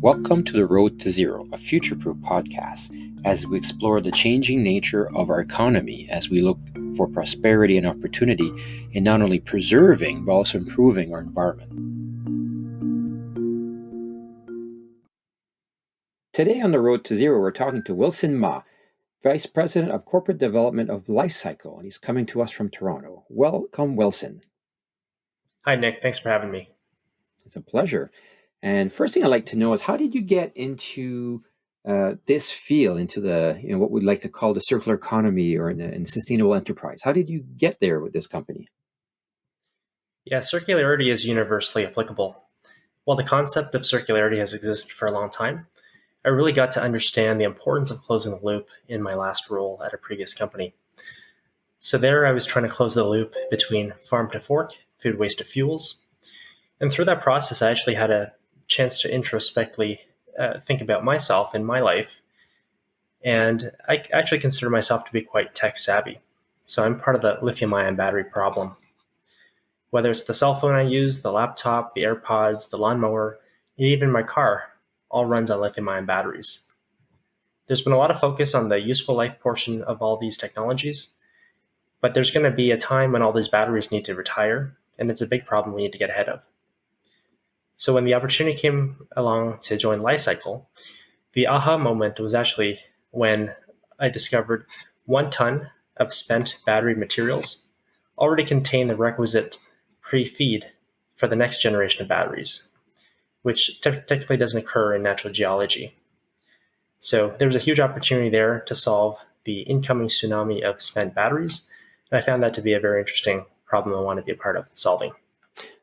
Welcome to The Road to Zero, a future-proof podcast, as we explore the changing nature of our economy as we look for prosperity and opportunity in not only preserving, but also improving our environment. Today on The Road to Zero, we're talking to Wilson Ma, Vice President of Corporate Development of LiCycle, and he's coming to us from Toronto. Welcome, Wilson. Hi, Nick. Thanks for having me. It's a pleasure. And first thing I'd like to know is, how did you get into this field, into the what we'd like to call the circular economy or in sustainable enterprise? How did you get there with this company? Yeah, circularity is universally applicable. While the concept of circularity has existed for a long time, I really got to understand the importance of closing the loop in my last role at a previous company. So there I was trying to close the loop between farm to fork, food waste to fuels. And through that process, I actually had a chance to introspectively think about myself and my life. And I actually consider myself to be quite tech savvy. So I'm part of the lithium ion battery problem. Whether it's the cell phone I use, the laptop, the AirPods, the lawnmower, and even my car, all runs on lithium ion batteries. There's been a lot of focus on the useful life portion of all these technologies, but there's going to be a time when all these batteries need to retire, and it's a big problem we need to get ahead of. So when the opportunity came along to join LiCycle, the aha moment was actually when I discovered 1 ton of spent battery materials already contain the requisite pre-feed for the next generation of batteries, which technically doesn't occur in natural geology. So there was a huge opportunity there to solve the incoming tsunami of spent batteries, and I found that to be a very interesting problem I want to be a part of solving.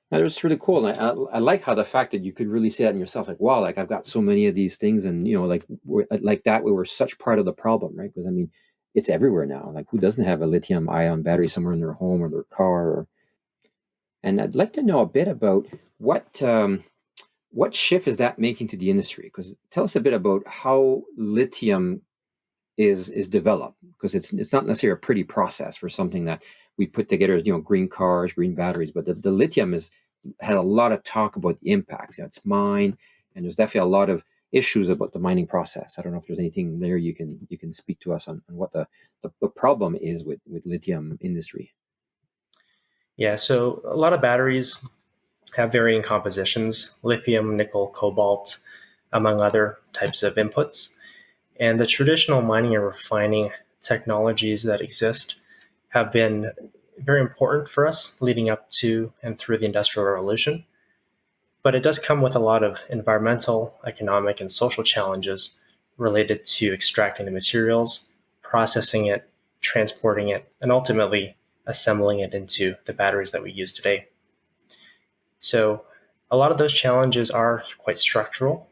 That was really cool. And I like how the fact that you could really say that in yourself, like, wow, like I've got so many of these things, and like that we were such part of the problem, right? Because I mean, it's everywhere now. Like, who doesn't have a lithium ion battery somewhere in their home or their car? And I'd like to know a bit about what shift is that making to the industry? Because tell us a bit about how lithium is developed, because it's not necessarily a pretty process for something that we put together as green cars, green batteries, but the lithium has had a lot of talk about the impacts. It's mined, and there's definitely a lot of issues about the mining process. I don't know if there's anything there you can speak to us on what the problem is with lithium industry. Yeah, so a lot of batteries have varying compositions: lithium, nickel, cobalt, among other types of inputs. And the traditional mining and refining technologies that exist have been very important for us leading up to and through the Industrial Revolution. But it does come with a lot of environmental, economic, and social challenges related to extracting the materials, processing it, transporting it, and ultimately assembling it into the batteries that we use today. So a lot of those challenges are quite structural,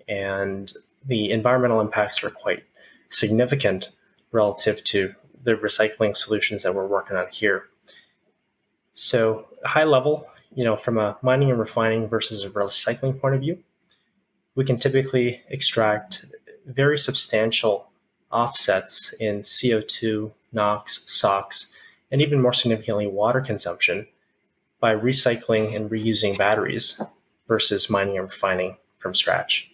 and the environmental impacts are quite significant relative to the recycling solutions that we're working on here. So high level, from a mining and refining versus a recycling point of view, we can typically extract very substantial offsets in CO2, NOx, SOx, and even more significantly, water consumption by recycling and reusing batteries versus mining and refining from scratch.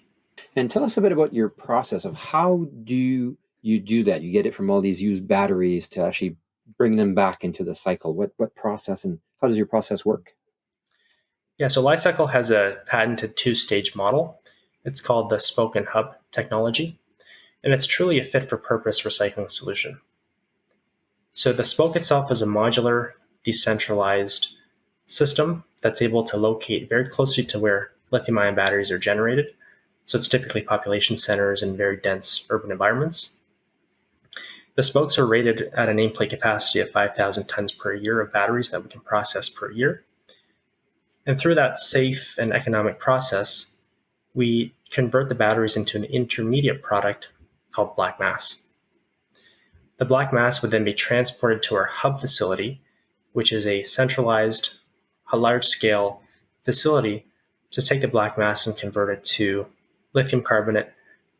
And tell us a bit about your process of how do you do that? You get it from all these used batteries to actually bring them back into the cycle. What process, and how does your process work? Yeah, so LiCycle has a patented 2-stage model. It's called the spoke and hub technology, and it's truly a fit-for-purpose recycling solution. So the spoke itself is a modular, decentralized system that's able to locate very closely to where lithium-ion batteries are generated. So it's typically population centers and very dense urban environments. The spokes are rated at a nameplate capacity of 5,000 tons per year of batteries that we can process per year. And through that safe and economic process, we convert the batteries into an intermediate product called black mass. The black mass would then be transported to our hub facility, which is a centralized, large-scale facility to take the black mass and convert it to lithium carbonate,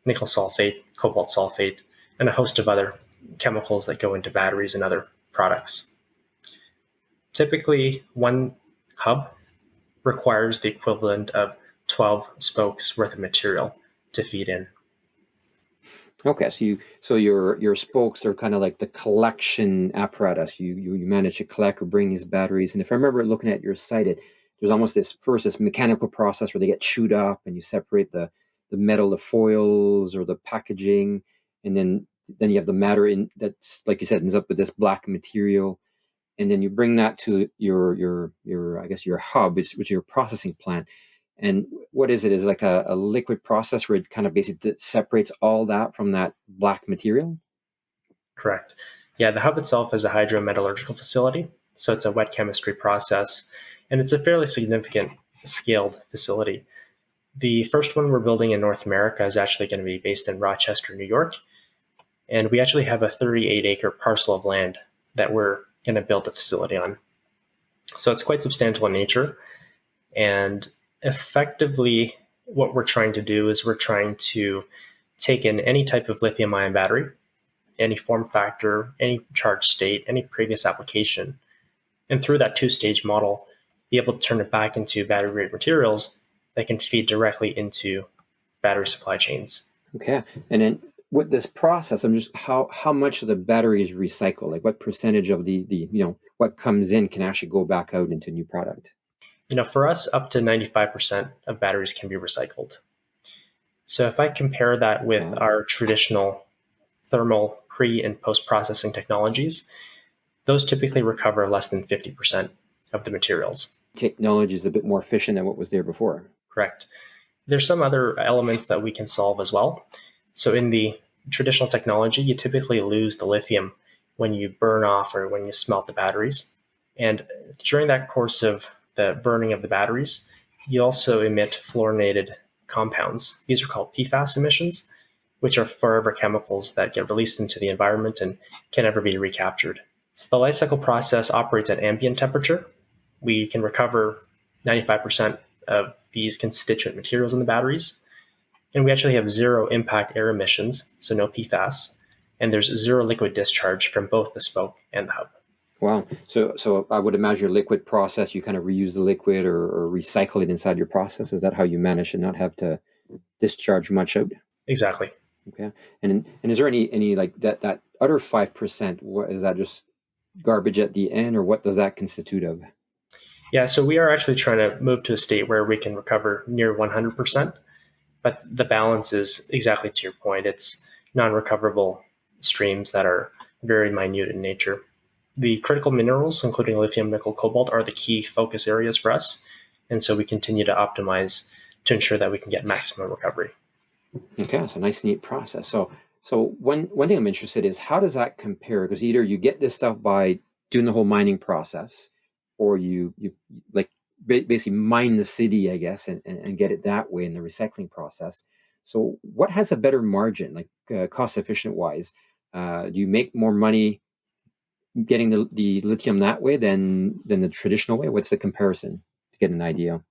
nickel sulfate, cobalt sulfate, and a host of other chemicals that go into batteries and other products. Typically, one hub requires the equivalent of 12 spokes worth of material to feed in. Okay, so your spokes are kind of like the collection apparatus. You manage to collect or bring these batteries. And if I remember looking at your site, there's almost this mechanical process where they get chewed up and you separate the metal, the foils or the packaging, and then you have the matter in that's, like you said, ends up with this black material, and then you bring that to your I guess your hub, which is your processing plant. And what is it? Is it like a liquid process where it kind of basically separates all that from that black material? Correct. Yeah, the hub itself is a hydrometallurgical facility. So it's a wet chemistry process, and it's a fairly significant scaled facility. The first one we're building in North America is actually going to be based in Rochester, New York. And we actually have a 38-acre parcel of land that we're going to build the facility on. So it's quite substantial in nature. And effectively, what we're trying to do is we're trying to take in any type of lithium ion battery, any form factor, any charge state, any previous application, and through that two-stage model, be able to turn it back into battery-grade materials that can feed directly into battery supply chains. Okay, and then with this process, I'm just how much of the battery is recycled? Like what percentage of the what comes in can actually go back out into new product? For us, up to 95% of batteries can be recycled. So if I compare that with our traditional thermal pre and post processing technologies, those typically recover less than 50% of the materials. Technology is a bit more efficient than what was there before. Correct. There's some other elements that we can solve as well. So in the traditional technology, you typically lose the lithium when you burn off or when you smelt the batteries. And during that course of the burning of the batteries, you also emit fluorinated compounds. These are called PFAS emissions, which are forever chemicals that get released into the environment and can never be recaptured. So the LiCycle process operates at ambient temperature. We can recover 95% of these constituent materials in the batteries. And we actually have zero impact air emissions, so no PFAS. And there's zero liquid discharge from both the spoke and the hub. Wow. So I would imagine your liquid process, you kind of reuse the liquid or recycle it inside your process. Is that how you manage to not have to discharge much out? Exactly. Okay. And is there any like that other 5%? What is that, just garbage at the end, or what does that constitute of? Yeah, so we are actually trying to move to a state where we can recover near 100%, but the balance is exactly to your point. It's non-recoverable streams that are very minute in nature. The critical minerals, including lithium, nickel, cobalt, are the key focus areas for us. And so we continue to optimize to ensure that we can get maximum recovery. Okay, it's a nice, neat process. So one thing I'm interested is, how does that compare? Because either you get this stuff by doing the whole mining process, or you like basically mine the city, I guess, and get it that way in the recycling process. So what has a better margin, like cost efficient wise? Do you make more money getting the lithium that way than the traditional way? What's the comparison to get an idea?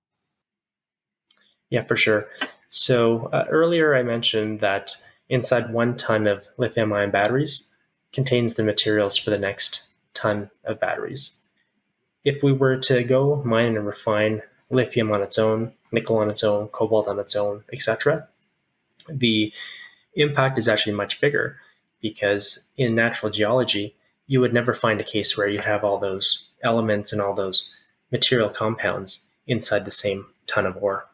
Yeah, for sure. So earlier I mentioned that inside 1 ton of lithium ion batteries contains the materials for the next ton of batteries. If we were to go mine and refine lithium on its own, nickel on its own, cobalt on its own, etc., the impact is actually much bigger, because in natural geology, you would never find a case where you have all those elements and all those material compounds inside the same ton of ore.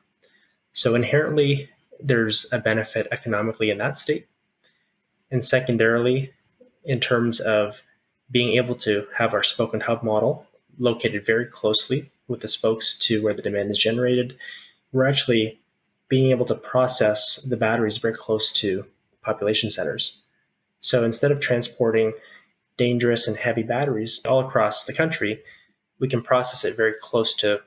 So inherently, there's a benefit economically in that state. And secondarily, in terms of being able to have our spoke and hub model located very closely with the spokes to where the demand is generated, we're actually being able to process the batteries very close to population centers. So instead of transporting dangerous and heavy batteries all across the country, we can process it very close to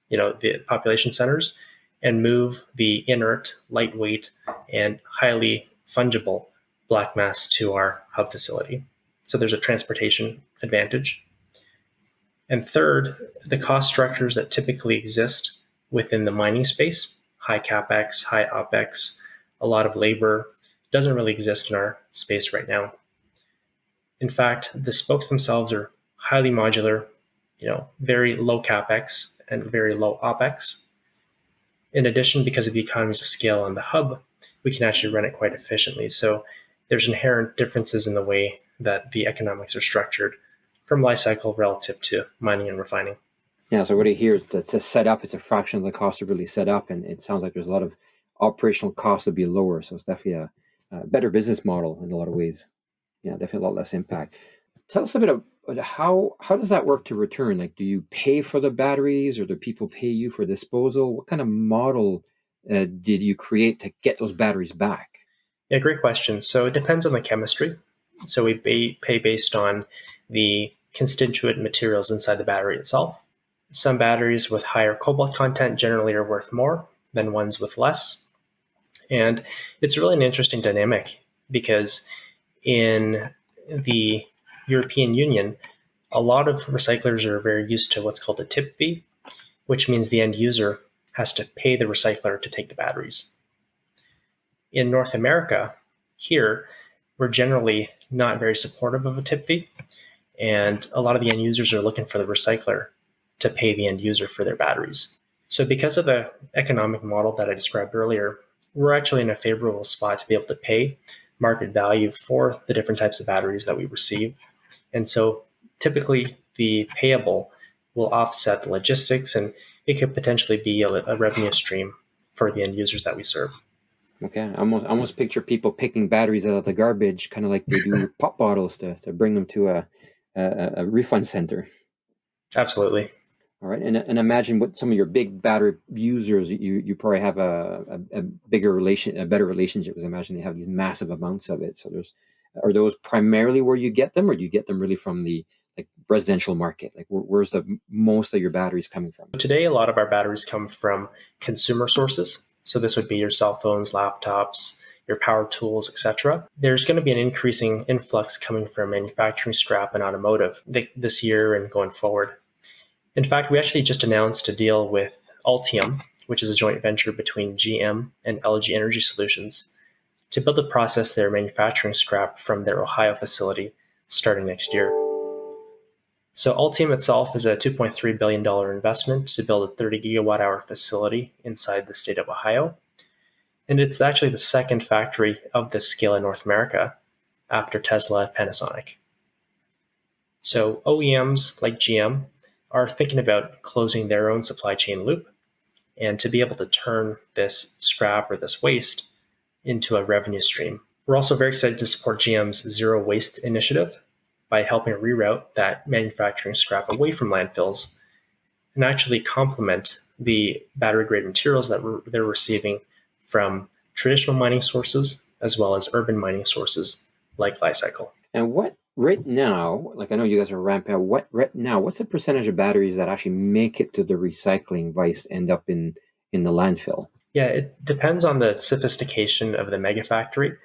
the population centers and move the inert, lightweight, and highly fungible black mass to our hub facility. So there's a transportation advantage. And third, the cost structures that typically exist within the mining space, high CapEx, high OpEx, a lot of labor, doesn't really exist in our space right now. In fact, the spokes themselves are highly modular, very low capex and very low opex. In addition, because of the economies of scale on the hub, we can actually run it quite efficiently. So there's inherent differences in the way that the economics are structured from LiCycle relative to mining and refining. Yeah, so what I hear is that to set up, it's a fraction of the cost to really set up, and it sounds like there's a lot of operational costs would be lower. So it's definitely a better business model in a lot of ways. Yeah, definitely a lot less impact. Tell us a bit about how does that work to return? Like, do you pay for the batteries, or do people pay you for disposal? What kind of model did you create to get those batteries back? Yeah, great question. So it depends on the chemistry. So we pay based on the constituent materials inside the battery itself. Some batteries with higher cobalt content generally are worth more than ones with less. And it's really an interesting dynamic because in the European Union, a lot of recyclers are very used to what's called a tip fee, which means the end user has to pay the recycler to take the batteries. In North America, here, we're generally not very supportive of a tip fee, and a lot of the end users are looking for the recycler to pay the end user for their batteries. So because of the economic model that I described earlier, we're actually in a favorable spot to be able to pay market value for the different types of batteries that we receive. And so typically the payable will offset the logistics, and it could potentially be a revenue stream for the end users that we serve. Okay, I almost picture people picking batteries out of the garbage, kind of like they do pop bottles to bring them to a refund center. Absolutely. All right, and imagine what some of your big battery users, you probably have a better relationship, because I imagine they have these massive amounts of it. So are those primarily where you get them, or do you get them really from the like residential market? Like where's the most of your batteries coming from? Today, a lot of our batteries come from consumer sources. So this would be your cell phones, laptops, your power tools, etc. There's going to be an increasing influx coming from manufacturing scrap and automotive this year and going forward. In fact, we actually just announced a deal with Ultium, which is a joint venture between GM and LG Energy Solutions, to build a process their manufacturing scrap from their Ohio facility starting next year. So Ultium itself is a $2.3 billion investment to build a 30 gigawatt hour facility inside the state of Ohio. And it's actually the second factory of this scale in North America after Tesla and Panasonic. So OEMs like GM are thinking about closing their own supply chain loop, and to be able to turn this scrap or this waste into a revenue stream. We're also very excited to support GM's Zero Waste initiative by helping reroute that manufacturing scrap away from landfills and actually complement the battery grade materials that they're receiving from traditional mining sources as well as urban mining sources like LiCycle. And what right now, like I know you guys are ramping up, what's the percentage of batteries that actually make it to the recycling vice end up in the landfill? Yeah, it depends on the sophistication of the megafactory.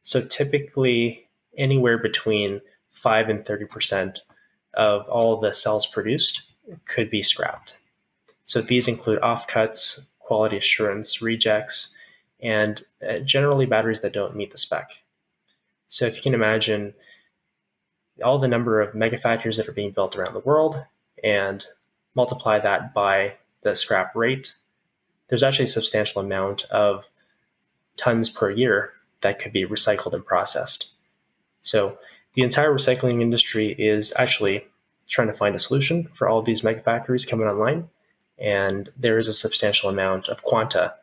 So typically anywhere between 5 and 30% of all the cells produced could be scrapped. So these include offcuts, quality assurance, rejects, and generally batteries that don't meet the spec. So if you can imagine all the number of megafactories that are being built around the world and multiply that by the scrap rate, there's actually a substantial amount of tons per year that could be recycled and processed. So the entire recycling industry is actually trying to find a solution for all of these megafactories coming online. And there is a substantial amount of quanta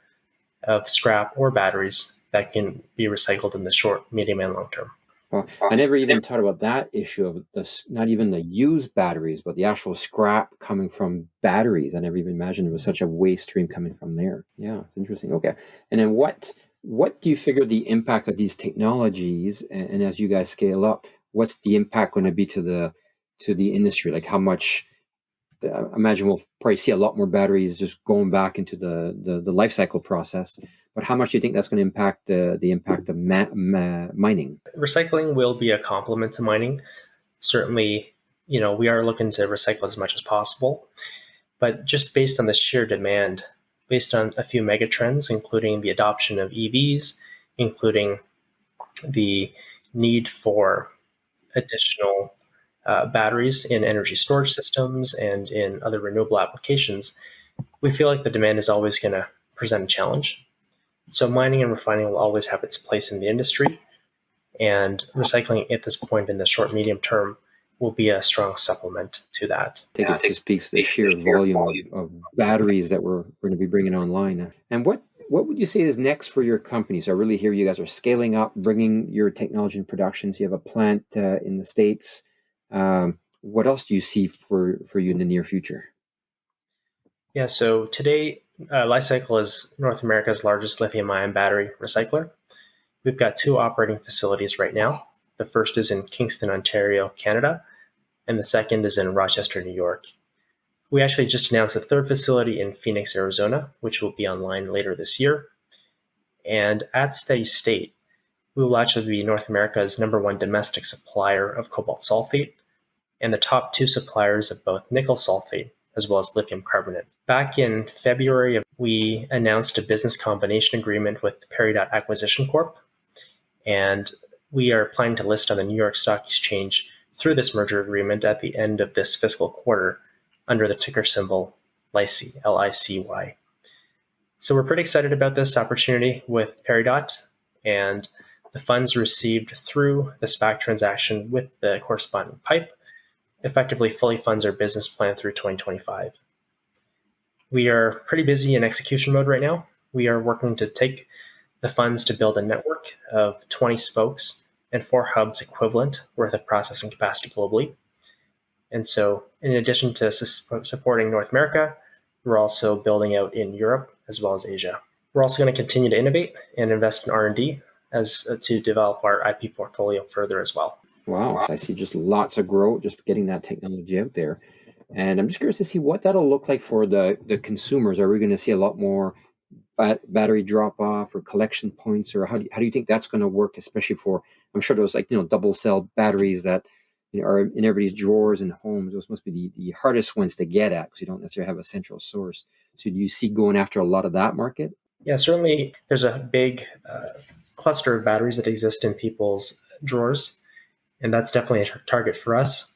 of scrap or batteries that can be recycled in the short, medium, and long term. Well, I never even thought about that issue of not even the used batteries, but the actual scrap coming from batteries. I never even imagined there was such a waste stream coming from there. Yeah, it's interesting. Okay. And then what do you figure the impact of these technologies, and as you guys scale up, what's the impact going to be to the industry? Like how much, I imagine we'll probably see a lot more batteries just going back into the life cycle process. But how much do you think that's going to impact the impact of mining? Recycling will be a complement to mining. Certainly, we are looking to recycle as much as possible. But just based on the sheer demand, based on a few mega trends, including the adoption of EVs, including the need for additional batteries in energy storage systems and in other renewable applications, we feel like the demand is always going to present a challenge. So mining and refining will always have its place in the industry, and recycling at this point in the short, medium term will be a strong supplement to that. I think it just speaks to the sheer volume of batteries that we're going to be bringing online. And what would you say is next for your company? So I really hear you guys are scaling up, bringing your technology in production. So you have a plant in the States. What else do you see for you in the near future? Yeah, so today, LiCycle is North America's largest lithium-ion battery recycler. We've got 2 operating facilities right now. The first is in Kingston, Ontario, Canada, and the second is in Rochester, New York. We actually just announced a 3rd facility in Phoenix, Arizona, which will be online later this year. And at steady state, we will actually be North America's #1 domestic supplier of cobalt sulfate and the top 2 suppliers of both nickel sulfate as well as lithium carbonate. Back in February, we announced a business combination agreement with Peridot Acquisition Corp. And we are planning to list on the New York Stock Exchange through this merger agreement at the end of this fiscal quarter under the ticker symbol LiCy, L-I-C-Y. So we're pretty excited about this opportunity with Peridot, and the funds received through the SPAC transaction with the corresponding PIPE effectively fully funds our business plan through 2025. We are pretty busy in execution mode right now. We are working to take the funds to build a network of 20 spokes and 4 hubs equivalent worth of processing capacity globally. And so in addition to supporting North America, we're also building out in Europe as well as Asia. We're also going to continue to innovate and invest in R&D to develop our IP portfolio further as well. Wow. So I see just lots of growth, just getting that technology out there. And I'm just curious to see what that'll look like for the consumers. Are we going to see a lot more battery drop off or collection points, or how do you think that's going to work, especially for, I'm sure those double cell batteries that are in everybody's drawers and homes. Those must be the hardest ones to get at because you don't necessarily have a central source. So do you see going after a lot of that market? Yeah, certainly there's a big cluster of batteries that exist in people's drawers, and that's definitely a target for us.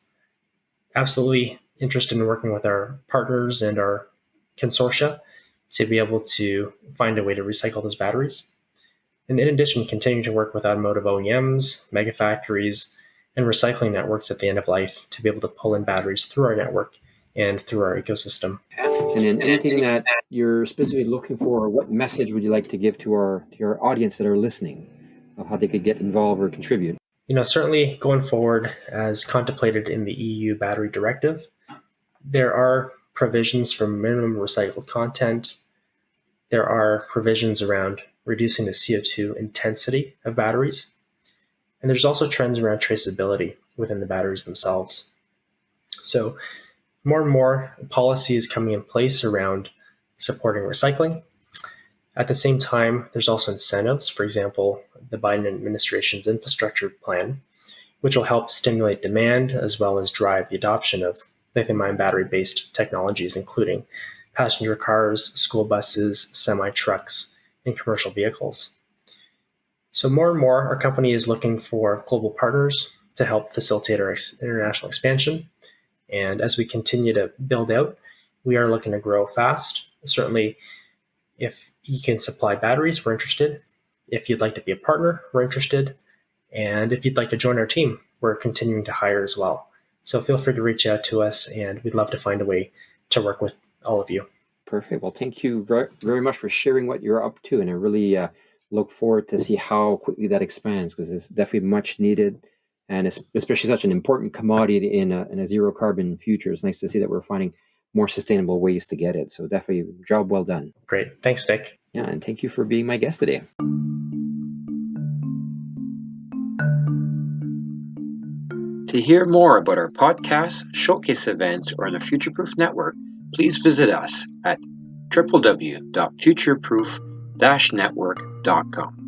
Absolutely interested in working with our partners and our consortia to be able to find a way to recycle those batteries. And in addition, continue to work with automotive OEMs, megafactories, and recycling networks at the end of life to be able to pull in batteries through our network and through our ecosystem. And then anything that you're specifically looking for, or what message would you like to give to your audience that are listening of how they could get involved or contribute? Certainly going forward, as contemplated in the EU Battery Directive, there are provisions for minimum recycled content. There are provisions around reducing the CO2 intensity of batteries. And there's also trends around traceability within the batteries themselves. So more and more policy is coming in place around supporting recycling. At the same time, there's also incentives, for example, the Biden administration's infrastructure plan, which will help stimulate demand as well as drive the adoption of lithium-ion battery-based technologies, including passenger cars, school buses, semi-trucks, and commercial vehicles. So more and more, our company is looking for global partners to help facilitate our international expansion. And as we continue to build out, we are looking to grow fast. Certainly, if you can supply batteries, we're interested. If you'd like to be a partner, we're interested. And if you'd like to join our team, we're continuing to hire as well. So feel free to reach out to us, and we'd love to find a way to work with all of you. Perfect. Well, thank you very, very much for sharing what you're up to. And I really look forward to see how quickly that expands, because it's definitely much needed. And it's especially such an important commodity in a zero carbon future. It's nice to see that we're finding more sustainable ways to get it. So definitely job well done. Great. Thanks, Vic. Yeah, and thank you for being my guest today. To hear more about our podcasts, showcase events, or the Futureproof Network, please visit us at www.futureproof-network.com.